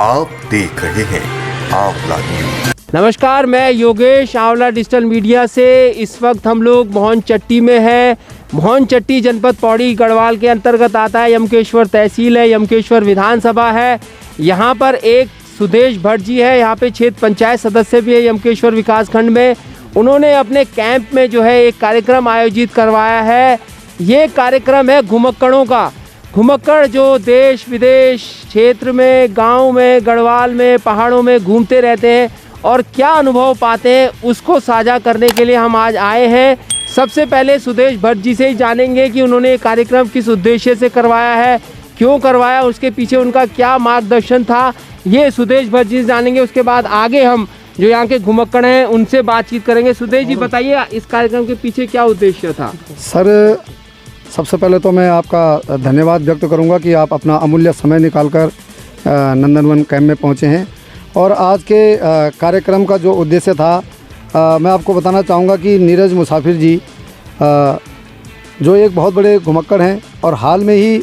आप देख रहे हैं आंवला न्यूज। नमस्कार, मैं योगेश आंवला डिजिटल मीडिया से। इस वक्त हम लोग मोहनचट्टी में हैं। मोहनचट्टी जनपद पौड़ी गढ़वाल के अंतर्गत आता है। यमकेश्वर तहसील है, यमकेश्वर विधानसभा है। यहाँ पर एक सुदेश भट्ट जी है, यहाँ पे क्षेत्र पंचायत सदस्य भी है यमकेश्वर विकासखंड में। उन्होंने अपने कैंप में जो है एक कार्यक्रम आयोजित करवाया है। ये कार्यक्रम है घुमक्कड़ों का। घुमक्कड़ जो देश विदेश क्षेत्र में, गांव में, गढ़वाल में, पहाड़ों में घूमते रहते हैं और क्या अनुभव पाते हैं उसको साझा करने के लिए हम आज आए हैं। सबसे पहले सुदेश भट्ट जी से ही जानेंगे कि उन्होंने ये कार्यक्रम किस उद्देश्य से करवाया है, क्यों करवाया, उसके पीछे उनका क्या मार्गदर्शन था, ये सुदेश भट्ट जी से जानेंगे। उसके बाद आगे हम जो यहाँ के घुमक्कड़ हैं उनसे बातचीत करेंगे। सुदेश जी बताइए, इस कार्यक्रम के पीछे क्या उद्देश्य था? सर, सबसे पहले तो मैं आपका धन्यवाद व्यक्त करूंगा कि आप अपना अमूल्य समय निकालकर नंदनवन कैंप में पहुंचे हैं। और आज के कार्यक्रम का जो उद्देश्य था, मैं आपको बताना चाहूँगा कि नीरज मुसाफिर जी जो एक बहुत बड़े घुमक्कड़ हैं और हाल में ही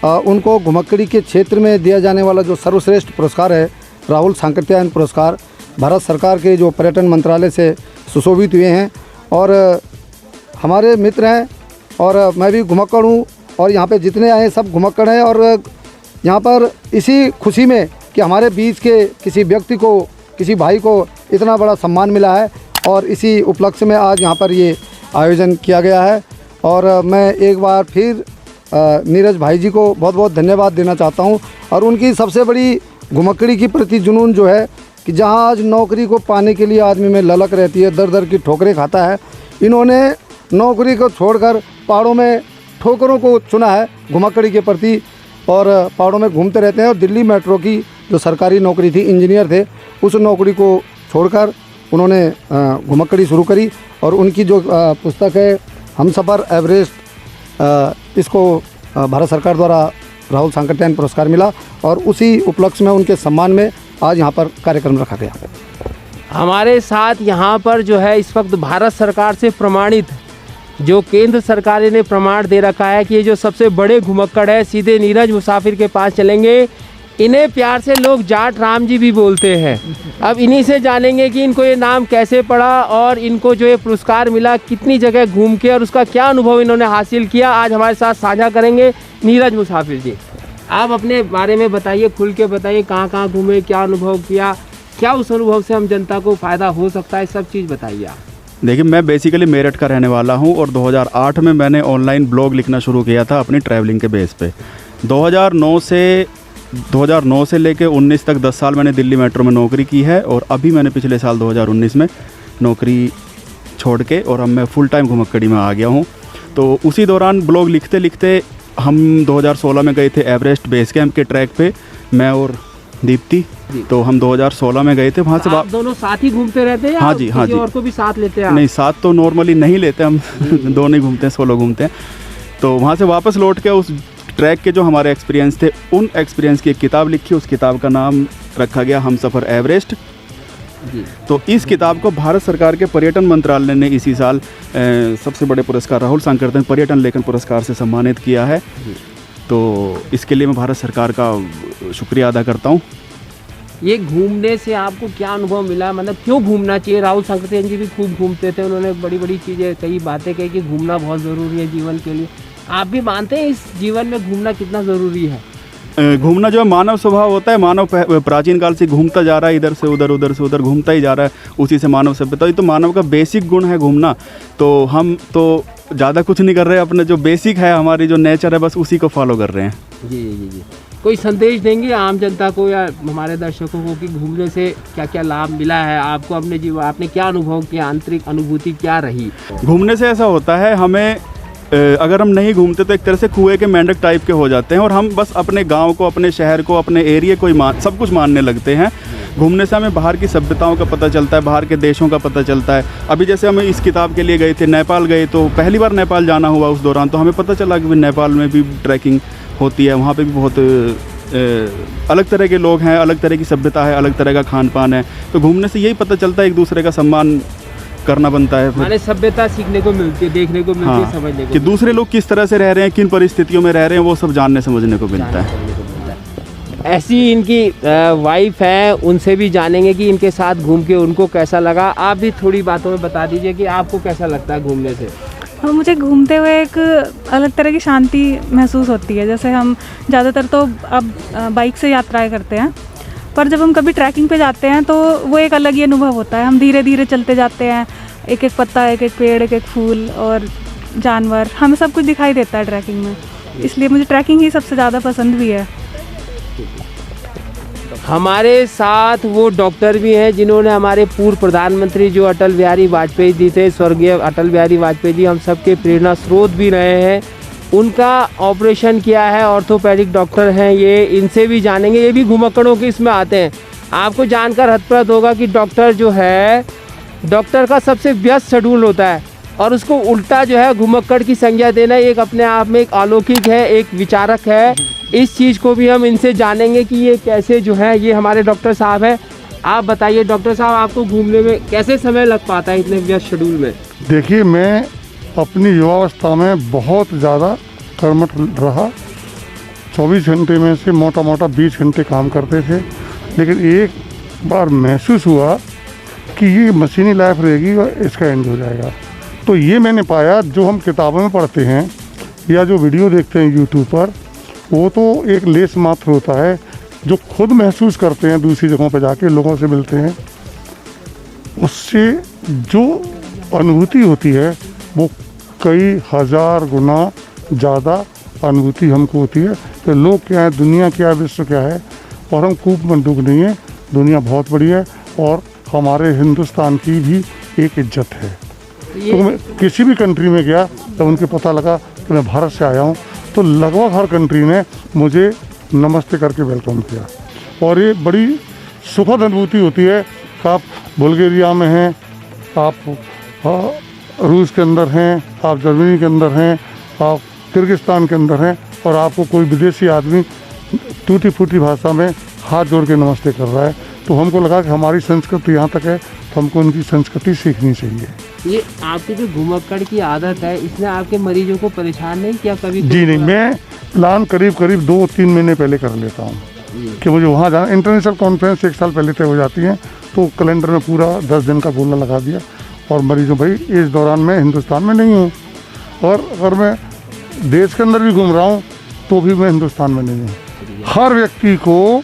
उनको घुमक्कड़ी के क्षेत्र में दिया जाने वाला जो सर्वश्रेष्ठ पुरस्कार है, राहुल सांकृत्यायन पुरस्कार, भारत सरकार के जो पर्यटन मंत्रालय से सुशोभित हुए हैं। और हमारे मित्र हैं और मैं भी घुमक्कड़ हूँ और यहाँ पे जितने आए सब घुमक्कड़ हैं। और यहाँ पर इसी खुशी में कि हमारे बीच के किसी व्यक्ति को, किसी भाई को इतना बड़ा सम्मान मिला है और इसी उपलक्ष्य में आज यहाँ पर ये आयोजन किया गया है। और मैं एक बार फिर नीरज भाई जी को बहुत बहुत धन्यवाद देना चाहता हूँ। और उनकी सबसे बड़ी घुमक्कड़ी की प्रति जुनून जो है कि जहाँ आज नौकरी को पाने के लिए आदमी में ललक रहती है, दर दर की ठोकरें खाता है, इन्होंने नौकरी को छोड़कर पहाड़ों में ठोकरों को चुना है घुमक्कड़ी के प्रति और पहाड़ों में घूमते रहते हैं। और दिल्ली मेट्रो की जो सरकारी नौकरी थी, इंजीनियर थे, उस नौकरी को छोड़कर उन्होंने घुमक्कड़ी शुरू करी। और उनकी जो पुस्तक है हमसफ़र एवरेस्ट, इसको भारत सरकार द्वारा राहुल सांकृत्यायन पुरस्कार मिला और उसी उपलक्ष्य में उनके सम्मान में आज यहाँ पर कार्यक्रम रखा गया। हमारे साथ यहाँ पर जो है इस वक्त भारत सरकार से प्रमाणित, जो केंद्र सरकार ने प्रमाण दे रखा है कि ये जो सबसे बड़े घुमक्कड़ है, सीधे नीरज मुसाफिर के पास चलेंगे। इन्हें प्यार से लोग जाट राम जी भी बोलते हैं। अब इन्हीं से जानेंगे कि इनको ये नाम कैसे पड़ा और इनको जो ये पुरस्कार मिला, कितनी जगह घूम के और उसका क्या अनुभव इन्होंने हासिल किया, आज हमारे साथ साझा करेंगे नीरज मुसाफिर जी। आप अपने बारे में बताइए, खुल के बताइए, कहाँ घूमे, क्या अनुभव किया, क्या उस अनुभव से हम जनता को फ़ायदा हो सकता है, सब चीज़ बताइए आप। देखिए, मैं बेसिकली मेरठ का रहने वाला हूं और 2008 में मैंने ऑनलाइन ब्लॉग लिखना शुरू किया था अपनी ट्रैवलिंग के बेस पे। 2009 से लेके 19 तक 10 साल मैंने दिल्ली मेट्रो में नौकरी की है। और अभी मैंने पिछले साल 2019 में नौकरी छोड़ के और अब मैं फुल टाइम घुमक्कड़ी में आ गया हूँ। तो उसी दौरान ब्लॉग लिखते लिखते हम 2016 में गए थे एवरेस्ट बेस कैंप के ट्रैक पे, मैं और दीप्ति। तो हम 2016 में गए थे। वहाँ से आप दोनों साथ ही घूमते रहते हैं? हाँ जी, हाँ जी। और को भी साथ लेते हैं? नहीं, साथ तो नॉर्मली नहीं लेते हम दोनों ही घूमते हैं, सोलो घूमते हैं। तो वहाँ से वापस लौट के उस ट्रैक के जो हमारे एक्सपीरियंस थे, उन एक्सपीरियंस की एक किताब लिखी। उस किताब का नाम रखा गया हमसफ़र एवरेस्ट जी। तो इस किताब को भारत सरकार के पर्यटन मंत्रालय ने इसी साल सबसे बड़े पुरस्कार राहुल सांकृत्यायन पर्यटन लेखन पुरस्कार से सम्मानित किया है। तो इसके लिए मैं भारत सरकार का शुक्रिया अदा करता हूँ। ये घूमने से आपको क्या अनुभव मिला, मतलब क्यों घूमना चाहिए? राहुल सांकृत्यायन जी भी खूब घूमते थे, उन्होंने बड़ी बड़ी चीज़ें, कई बातें कही कि घूमना बहुत ज़रूरी है जीवन के लिए। आप भी मानते हैं इस जीवन में घूमना कितना ज़रूरी है? घूमना जो है मानव स्वभाव होता है। मानव प्राचीन काल से घूमता जा रहा है, इधर से उधर, उधर से उधर घूमता ही जा रहा है, उसी से मानव सभ्यता। ये तो मानव का बेसिक गुण है घूमना। तो हम तो ज़्यादा कुछ नहीं कर रहे हैं, अपने जो बेसिक है, हमारी जो नेचर है, बस उसी को फॉलो कर रहे हैं। जी। कोई संदेश देंगे आम जनता को या हमारे दर्शकों को कि घूमने से क्या क्या लाभ मिला है आपको, अपने जीवन आपने क्या अनुभव किया, आंतरिक अनुभूति क्या रही? घूमने से ऐसा होता है, हमें अगर हम नहीं घूमते तो एक तरह से कुएं के मेंढक टाइप के हो जाते हैं और हम बस अपने गांव को, अपने शहर को, अपने एरिया को ही सब कुछ मानने लगते हैं। घूमने से हमें बाहर की सभ्यताओं का पता चलता है, बाहर के देशों का पता चलता है। अभी जैसे हम इस किताब के लिए गए थे, नेपाल गए, तो पहली बार नेपाल जाना हुआ उस दौरान, तो हमें पता चला कि नेपाल में भी ट्रैकिंग होती है, वहाँ पे भी बहुत अलग तरह के लोग हैं, अलग तरह की सभ्यता है, अलग तरह का खान पान है। तो घूमने से यही पता चलता है, एक दूसरे का सम्मान करना बनता है। हमारे सभ्यता सीखने को मिलती है, देखने को मिलती है, समझने को कि दूसरे लोग किस तरह से रह रहे हैं, किन परिस्थितियों में रह रहे हैं, वो सब जानने समझने को मिलता है। ऐसी इनकी वाइफ है, उनसे भी जानेंगे कि इनके साथ घूम के उनको कैसा लगा। आप भी थोड़ी बातों में बता दीजिए कि आपको कैसा लगता है घूमने से। और मुझे घूमते हुए एक अलग तरह की शांति महसूस होती है। जैसे हम ज़्यादातर तो अब बाइक से यात्राएं करते हैं, पर जब हम कभी ट्रैकिंग पे जाते हैं तो वो एक अलग ही अनुभव होता है। हम धीरे धीरे चलते जाते हैं, एक एक पत्ता, एक एक पेड़, एक एक फूल और जानवर, हमें सब कुछ दिखाई देता है ट्रैकिंग में। इसलिए मुझे ट्रैकिंग ही सबसे ज़्यादा पसंद भी है। हमारे साथ वो डॉक्टर भी हैं जिन्होंने हमारे पूर्व प्रधानमंत्री जो अटल बिहारी वाजपेयी जी थे, स्वर्गीय अटल बिहारी वाजपेयी जी हम सबके प्रेरणा स्रोत भी रहे हैं। उनका ऑपरेशन किया है, ऑर्थोपेडिक डॉक्टर हैं ये, इनसे भी जानेंगे। ये भी घुमक्कड़ों के इसमें आते हैं। आपको जानकर हतप्रभ होगा कि डॉक्टर जो है, डॉक्टर का सबसे व्यस्त शेड्यूल होता है और उसको उल्टा जो है घुमक्कड़ की संज्ञा देना एक अपने आप में एक अलौकिक है, एक विचारक है। इस चीज़ को भी हम इनसे जानेंगे कि ये कैसे जो है। ये हमारे डॉक्टर साहब हैं। आप बताइए डॉक्टर साहब, आपको घूमने में कैसे समय लग पाता है इतने व्यस्त शेड्यूल में? देखिए, मैं अपनी युवावस्था में बहुत ज़्यादा कर्मठ रहा। 24 घंटे में से मोटा मोटा 20 घंटे काम करते थे, लेकिन एक बार महसूस हुआ कि ये मशीनी लाइफ रहेगी और इसका एंड हो जाएगा। तो ये मैंने पाया, जो हम किताबों में पढ़ते हैं या जो वीडियो देखते हैं यूट्यूब पर, वो तो एक लेस मात्र होता है। जो खुद महसूस करते हैं दूसरी जगहों पर जाके लोगों से मिलते हैं, उससे जो अनुभूति होती है वो कई हज़ार गुना ज़्यादा अनुभूति हमको होती है कि लोग क्या है, दुनिया क्या है, विश्व क्या है। और हम खूब मंडूक नहीं है, दुनिया बहुत बड़ी है और हमारे हिंदुस्तान की भी एक इज्जत है। तो मैं किसी भी कंट्री में गया तो उनके पता लगा कि मैं भारत से आया हूँ, तो लगभग हर कंट्री ने मुझे नमस्ते करके वेलकम किया। और ये बड़ी सुखद अनुभूति होती है कि आप बुल्गारिया में हैं, आप रूस के अंदर हैं, आप जर्मनी के अंदर हैं, आप किर्गिस्तान के अंदर हैं और आपको कोई विदेशी आदमी टूटी फूटी भाषा में हाथ जोड़ के नमस्ते कर रहा है। तो हमको लगा कि हमारी संस्कृति यहाँ तक है, तो हमको उनकी संस्कृति सीखनी चाहिए। ये आपकी जो घुमक्कड़ की आदत है, इसने आपके मरीजों को परेशान नहीं किया कभी? जी नहीं, मैं प्लान करीब 2-3 महीने पहले कर लेता हूँ कि मुझे वहाँ जाना। इंटरनेशनल कॉन्फ्रेंस 1 साल पहले तय हो जाती है, तो कैलेंडर में पूरा 10 दिन का गोला लगा दिया और मरीजों, भाई इस दौरान मैं हिंदुस्तान में नहीं हूँ और अगर मैं देश के अंदर भी घूम रहा हूँ तो भी मैं हिंदुस्तान में नहीं हूँ। हर व्यक्ति को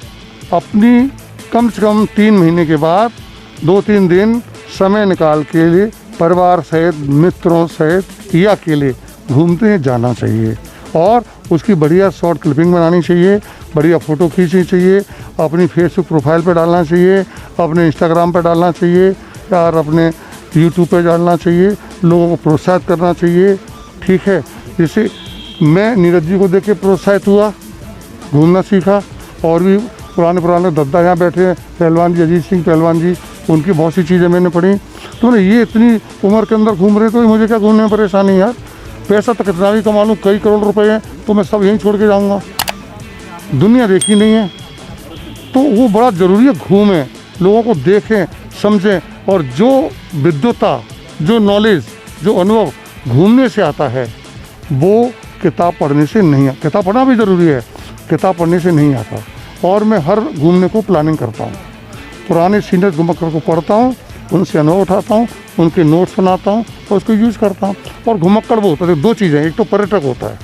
अपनी कम से कम 3 महीने के बाद 2-3 दिन समय निकाल के लिए परिवार सहित, मित्रों सहित या अकेले घूमते जाना चाहिए और उसकी बढ़िया शॉर्ट क्लिपिंग बनानी चाहिए, बढ़िया फ़ोटो खींचनी चाहिए, अपनी फेसबुक प्रोफाइल पे डालना चाहिए, अपने इंस्टाग्राम पे डालना चाहिए और अपने यूट्यूब पे डालना चाहिए, लोगों को प्रोत्साहित करना चाहिए। ठीक है, जैसे मैं नीरज जी को देख के प्रोत्साहित हुआ, घूमना सीखा। और भी पुराने दद्दा यहाँ बैठे हैं, पहलवान जी, अजीत सिंह पहलवान जी, उनकी बहुत सी चीज़ें मैंने पढ़ी। तो मैंने ये इतनी उम्र के अंदर घूम रहे, तो मुझे क्या घूमने में परेशानी यार। पैसा तो कितना भी कमा लूँ, कई करोड़ रुपए हैं, तो मैं सब यहीं छोड़ के जाऊँगा। दुनिया देखी नहीं है, तो वो बड़ा ज़रूरी है घूमें, लोगों को देखें, समझें। और जो विद्वता, जो नॉलेज, जो अनुभव घूमने से आता है, वो किताब पढ़ने से नहीं आता। किताब पढ़ना भी ज़रूरी है, किताब पढ़ने से नहीं आता। और मैं हर घूमने को प्लानिंग करता हूँ, पुराने सीनियर घुमक्कड़ को पढ़ता हूँ, उनसे अनुभव उठाता हूँ, उनके नोट्स बनाता हूँ और उसको यूज़ करता हूँ। और घुमक्कड़ वो होता है, 2 चीज़ें, एक तो पर्यटक होता है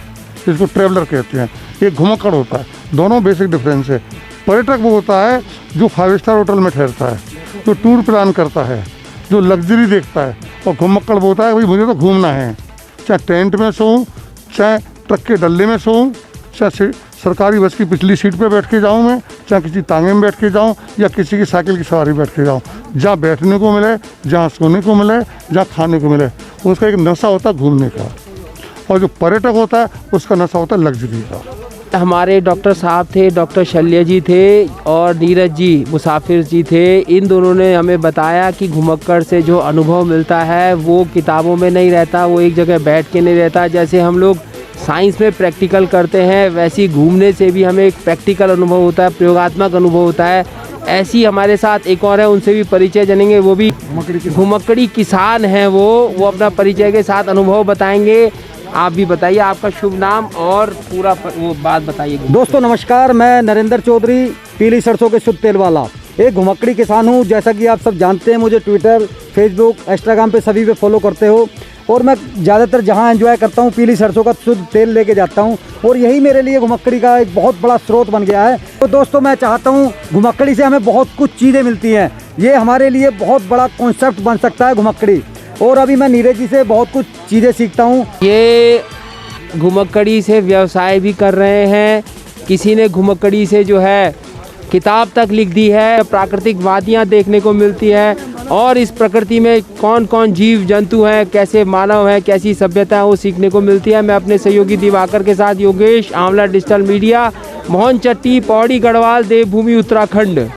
जिसको ट्रैवलर कहते हैं, एक घुमक्कड़ होता है। दोनों बेसिक डिफरेंस है। पर्यटक वो होता है जो 5 स्टार होटल में ठहरता है, जो टूर प्लान करता है, जो लग्जरी देखता है। और घुमक्कड़ वो होता है, भाई मुझे तो घूमना है, चाहे टेंट में सोऊं, चाहे ट्रक के डल्ले में सोऊं, चाहे सरकारी बस की पिछली सीट पे बैठ के जाऊं मैं, चाहे किसी तांगे में बैठ के जाऊं या किसी की साइकिल की सवारी बैठ के जाऊं। जहाँ बैठने को मिले, जहाँ सोने को मिले, जहाँ खाने को मिले, उसका एक नशा होता है घूमने का। और जो पर्यटक होता है उसका नशा होता है लग्जरी का। हमारे डॉक्टर साहब थे, डॉक्टर शल्य जी थे और नीरज जी मुसाफिर जी थे। इन दोनों ने हमें बताया कि घुमक्कड़ से जो अनुभव मिलता है वो किताबों में नहीं रहता, वो एक जगह बैठ के नहीं रहता। जैसे हम लोग साइंस में प्रैक्टिकल करते हैं, वैसी घूमने से भी हमें एक प्रैक्टिकल अनुभव होता है, प्रयोगात्मक अनुभव होता है। ऐसी हमारे साथ एक और है, उनसे भी परिचय जानेंगे। वो भी घुमक्कड़ी किसान हैं, वो अपना परिचय के साथ अनुभव बताएंगे। आप भी बताइए आपका शुभ नाम और पूरा वो बात बताइए। दोस्तों नमस्कार, मैं नरेंद्र चौधरी, पीली सरसों के शुद्ध तेल वाला एक घुमक्कड़ी किसान हूँ। जैसा कि आप सब जानते हैं, मुझे ट्विटर, फेसबुक, इंस्टाग्राम पे सभी पे फॉलो करते हो और मैं ज़्यादातर जहाँ एंजॉय करता हूँ पीली सरसों का शुद्ध तेल लेके जाता हूँ और यही मेरे लिए घुमक्कड़ी का एक बहुत बड़ा स्रोत बन गया है। तो दोस्तों मैं चाहता हूँ, घुमक्कड़ी से हमें बहुत कुछ चीज़ें मिलती हैं, ये हमारे लिए बहुत बड़ा कॉन्सेप्ट बन सकता है घुमक्कड़ी। और अभी मैं नीरज जी से बहुत कुछ चीज़ें सीखता हूँ। ये घुमक्कड़ी से व्यवसाय भी कर रहे हैं, किसी ने घुमक्कड़ी से जो है किताब तक लिख दी है, प्राकृतिक वादियाँ देखने को मिलती है और इस प्रकृति में कौन कौन जीव जंतु हैं, कैसे मानव हैं, कैसी सभ्यता है, वो सीखने को मिलती है। मैं अपने सहयोगी दिवाकर के साथ योगेश, आंवला डिजिटल मीडिया, मोहन चट्टी, पौड़ी गढ़वाल, देवभूमि उत्तराखंड।